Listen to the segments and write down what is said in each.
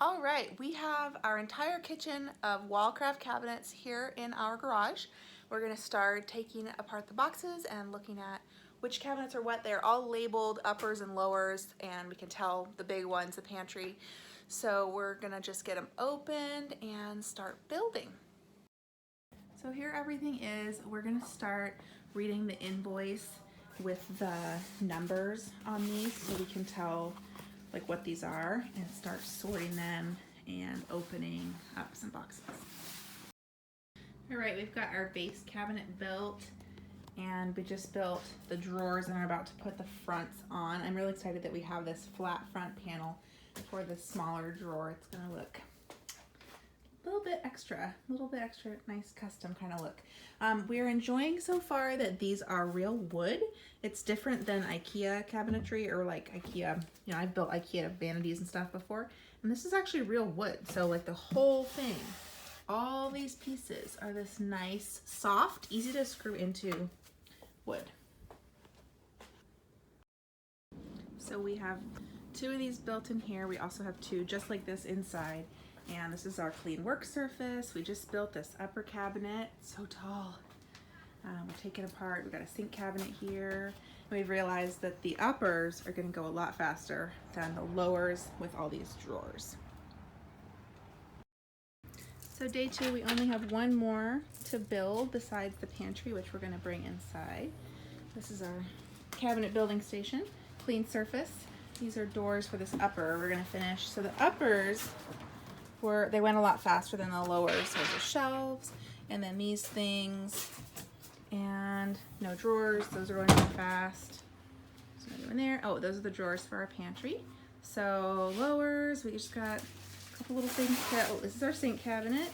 All right, we have our entire kitchen of Wallcraft cabinets here in our garage. We're gonna start taking apart the boxes and looking at which cabinets are what. They're all labeled uppers and lowers, and we can tell the big ones, the pantry. So we're gonna just get them opened and start building. So here everything is. We're gonna start reading the invoice with the numbers on these so we can tell like what these are and start sorting them and opening up some boxes. All right, we've got our base cabinet built and we just built the drawers and are about to put the fronts on. I'm really excited that we have this flat front panel for the smaller drawer. It's gonna look a little bit extra nice custom kind of look. We're enjoying so far that these are real wood. It's different than IKEA cabinetry or like IKEA, you know, I've built IKEA vanities and stuff before, and this is actually real wood. So like the whole thing, all these pieces are this nice, soft, easy to screw into wood. So we have 2 of these built in here. We also have 2 just like this inside. And this is our clean work surface. We just built this upper cabinet, so tall. We're taking it apart. We've got a sink cabinet here. And we've realized that the uppers are gonna go a lot faster than the lowers with all these drawers. So day 2, we only have 1 more to build besides the pantry, which we're gonna bring inside. This is our cabinet building station, clean surface. These are doors for this upper we're gonna finish. So the uppers, they went a lot faster than the lowers. So the shelves, and then these things, and no drawers. Those are going really fast. So nothing in there. Oh, those are the drawers for our pantry. So lowers, we just got a couple little things. Oh, this is our sink cabinet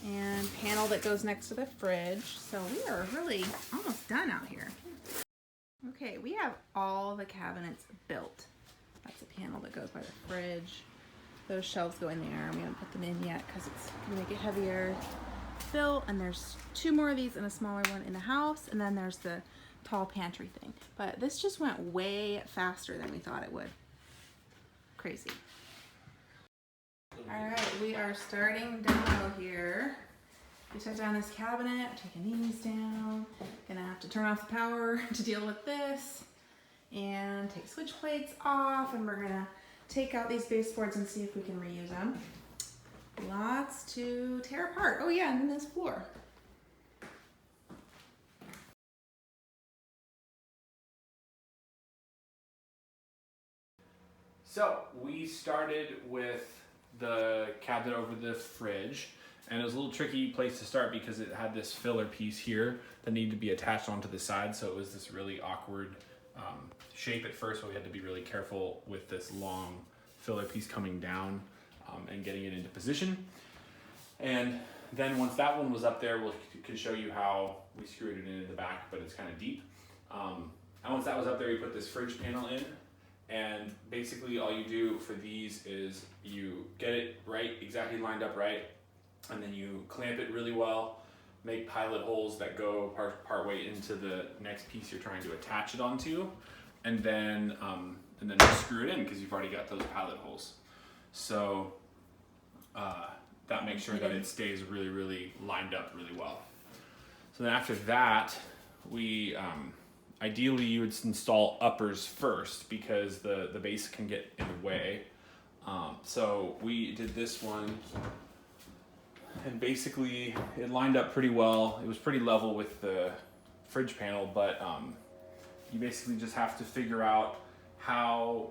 and panel that goes next to the fridge. So we are really almost done out here. Okay, we have all the cabinets built. That's a panel that goes by the fridge. Those shelves go in there. We haven't put them in yet because it's gonna make it heavier. Built, and there's 2 more of these and a smaller one in the house, and then there's the tall pantry thing. But this just went way faster than we thought it would. Crazy. All right, we are starting demo here. We took down this cabinet, taking these down. Gonna have to turn off the power to deal with this, and take switch plates off, and we're gonna take out these baseboards and see if we can reuse them. Lots to tear apart. Oh yeah, and then this floor. So we started with the cabinet over the fridge, and it was a little tricky place to start because it had this filler piece here that needed to be attached onto the side, so it was this really awkward shape at first, so we had to be really careful with this long filler piece coming down and getting it into position. And then once that one was up there, we can show you how we screwed it in the back, but it's kind of deep. And once that was up there, we put this fridge panel in, and basically all you do for these is you get it right, exactly lined up right, and then you clamp it really well, make pilot holes that go part way into the next piece you're trying to attach it onto, and then just screw it in because you've already got those pilot holes. So that makes sure that it stays really, really lined up really well. So then after that, we ideally you would install uppers first because the base can get in the way. So we did this one, and basically it lined up pretty well. It was pretty level with the fridge panel, but you basically just have to figure out how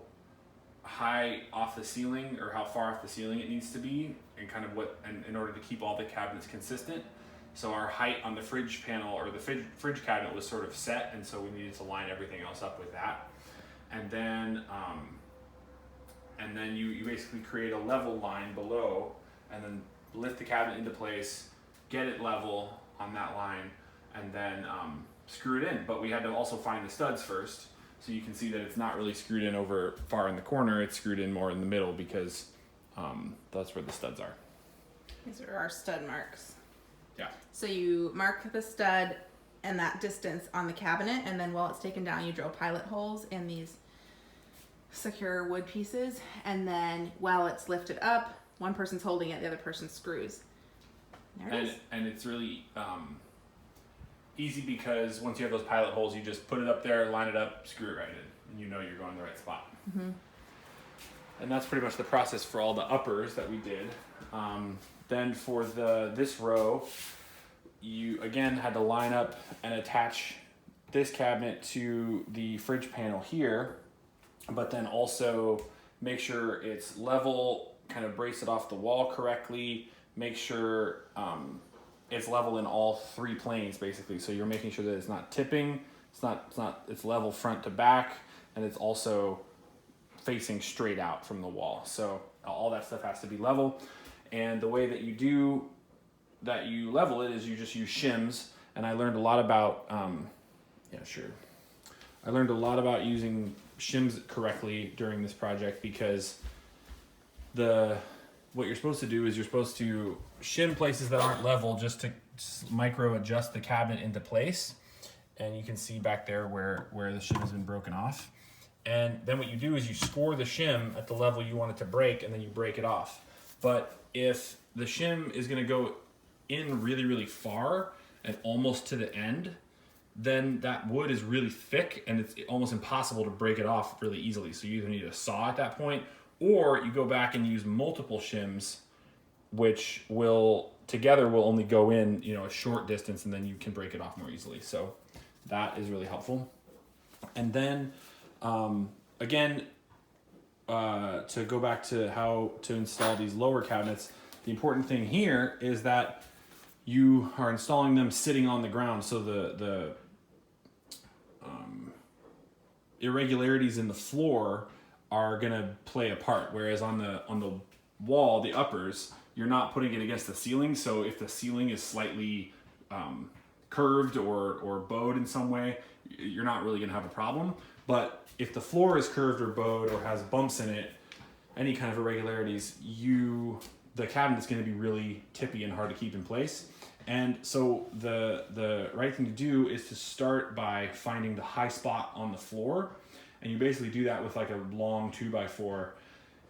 high off the ceiling or how far off the ceiling it needs to be, and kind of in order to keep all the cabinets consistent. So our height on the fridge panel or the fridge cabinet was sort of set, and so we needed to line everything else up with that. And then you basically create a level line below, and then lift the cabinet into place, get it level on that line, and then screw it in. But we had to also find the studs first, so you can see that it's not really screwed in over far in the corner, it's screwed in more in the middle because that's where the studs are. These are our stud marks. Yeah. So you mark the stud and that distance on the cabinet, and then while it's taken down, you drill pilot holes in these secure wood pieces, and then while it's lifted up, one person's holding it, the other person screws. There it is. And it's really easy because once you have those pilot holes, you just put it up there, line it up, screw it right in, and you know you're going the right spot. Mm-hmm. And that's pretty much the process for all the uppers that we did. Then for this row, you again had to line up and attach this cabinet to the fridge panel here, but then also make sure it's level, kind of brace it off the wall correctly, make sure it's level in all three planes basically. So you're making sure that it's not tipping, it's level front to back, and it's also facing straight out from the wall. So all that stuff has to be level. And the way that you level it is you just use shims. And I learned a lot about, I learned a lot about using shims correctly during this project, because what you're supposed to do is you're supposed to shim places that aren't level just to micro adjust the cabinet into place. And you can see back there where the shim has been broken off. And then what you do is you score the shim at the level you want it to break, and then you break it off. But if the shim is going to go in really, really far and almost to the end, then that wood is really thick and it's almost impossible to break it off really easily. So you either need a saw at that point, or you go back and use multiple shims, which together will only go in, a short distance, and then you can break it off more easily. So that is really helpful. And then again, to go back to how to install these lower cabinets, the important thing here is that you are installing them sitting on the ground. So the irregularities in the floor are gonna play a part. Whereas on the wall, the uppers, you're not putting it against the ceiling. So if the ceiling is slightly curved or bowed in some way, you're not really gonna have a problem. But if the floor is curved or bowed or has bumps in it, any kind of irregularities, the cabinet is going to be really tippy and hard to keep in place. And so the right thing to do is to start by finding the high spot on the floor, and you basically do that with like a long 2x4,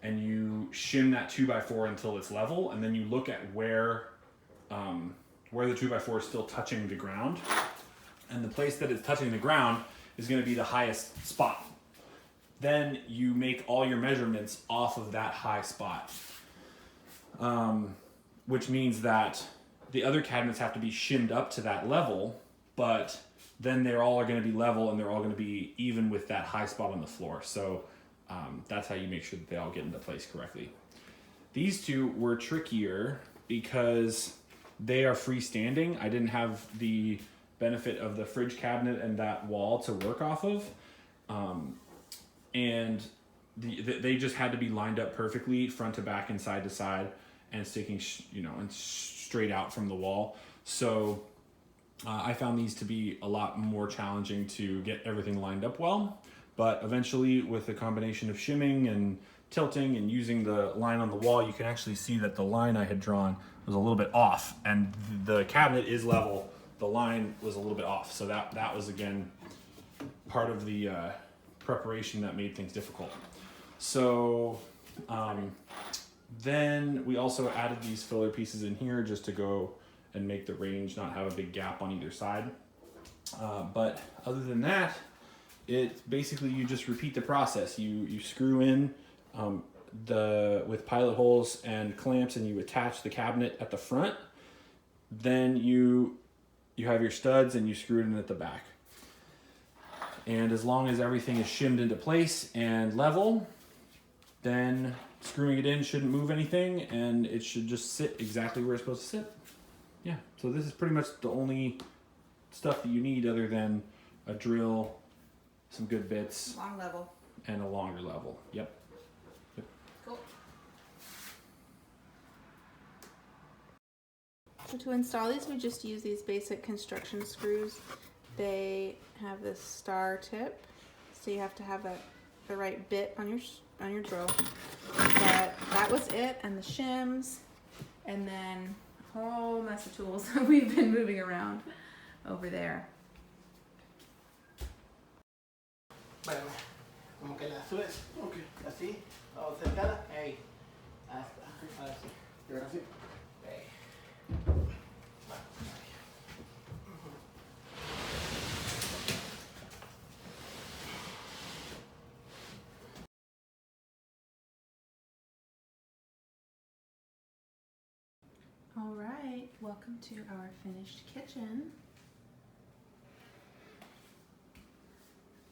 and you shim that 2x4 until it's level, and then you look at where the 2x4 is still touching the ground, and the place that it's touching the ground is going to be the highest spot. Then you make all your measurements off of that high spot, which means that the other cabinets have to be shimmed up to that level, but then they're all going to be level and they're all going to be even with that high spot on the floor. So that's how you make sure that they all get into place correctly. These two were trickier because they are freestanding. I didn't have the benefit of the fridge cabinet and that wall to work off of. And they just had to be lined up perfectly, front to back and side to side, and sticking, and straight out from the wall. So I found these to be a lot more challenging to get everything lined up well. But eventually, with the combination of shimming and tilting and using the line on the wall, you can actually see that the line I had drawn was a little bit off, and the cabinet is level. The line was a little bit off. So that was, again, part of the preparation that made things difficult. So then we also added these filler pieces in here just to go and make the range not have a big gap on either side. But other than that, it basically, you just repeat the process. You screw in with pilot holes and clamps, and you attach the cabinet at the front. Then you have your studs and you screw it in at the back. And as long as everything is shimmed into place and level, then screwing it in shouldn't move anything, and it should just sit exactly where it's supposed to sit. Yeah, so this is pretty much the only stuff that you need other than a drill, some good bits, Long level. and a longer level. Yep. Cool. So to install these, we just use these basic construction screws. They have this star tip, so you have to have the right bit on your drill. But that was it, and the shims, and then a whole mess of tools that we've been moving around over there. como que la subes. Ok. Así, o cercada. Ahí. Hasta. Ahora sí. ¿Y ahora sí? Ahí. All right, welcome to our finished kitchen.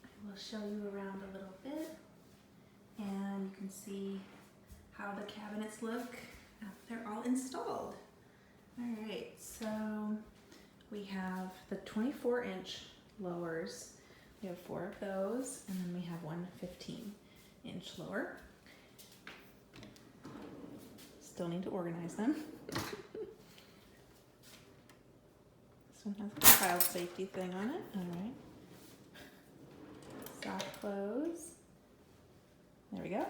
I will show you around a little bit, and you can see how the cabinets look after they're all installed. All right, so we have the 24-inch lowers. We have 4 of those, and then we have one 15-inch lower. Still need to organize them. This one has a child safety thing on it. All right. Soft close. There we go.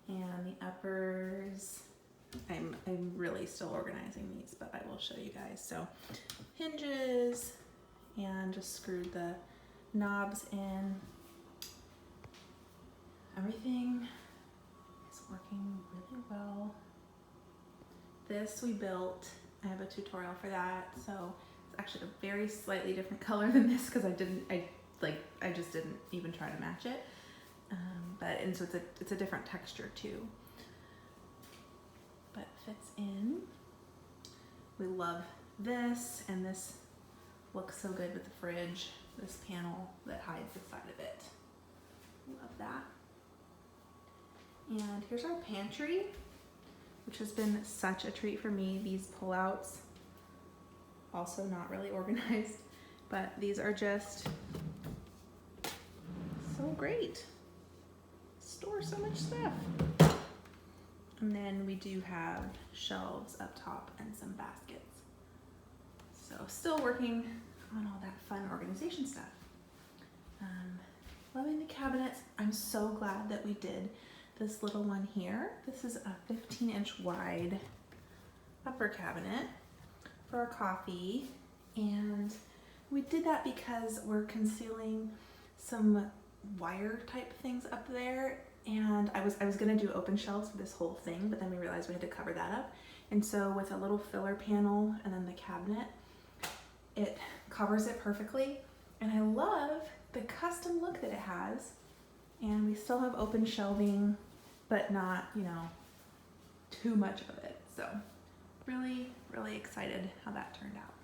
And the uppers. I'm really still organizing these, but I will show you guys. So hinges, and just screwed the knobs in. Everything is working really well. This we built. I have a tutorial for that. So it's actually a very slightly different color than this because I just didn't even try to match it. And so it's a different texture too. But it fits in. We love this, and this looks so good with the fridge. This panel that hides the side of it. Love that. And here's our pantry, which has been such a treat for me. These pullouts, also not really organized, but these are just so great. Store so much stuff. And then we do have shelves up top and some baskets. So still working on all that fun organization stuff. Loving the cabinets. I'm so glad that we did this little one here. This is a 15-inch wide upper cabinet for our coffee. And we did that because we're concealing some wire type things up there, and I was gonna do open shelves for this whole thing, but then we realized we had to cover that up. And so with a little filler panel and then the cabinet, it covers it perfectly. And I love the custom look that it has. And we still have open shelving, but not, too much of it. So really, really excited how that turned out.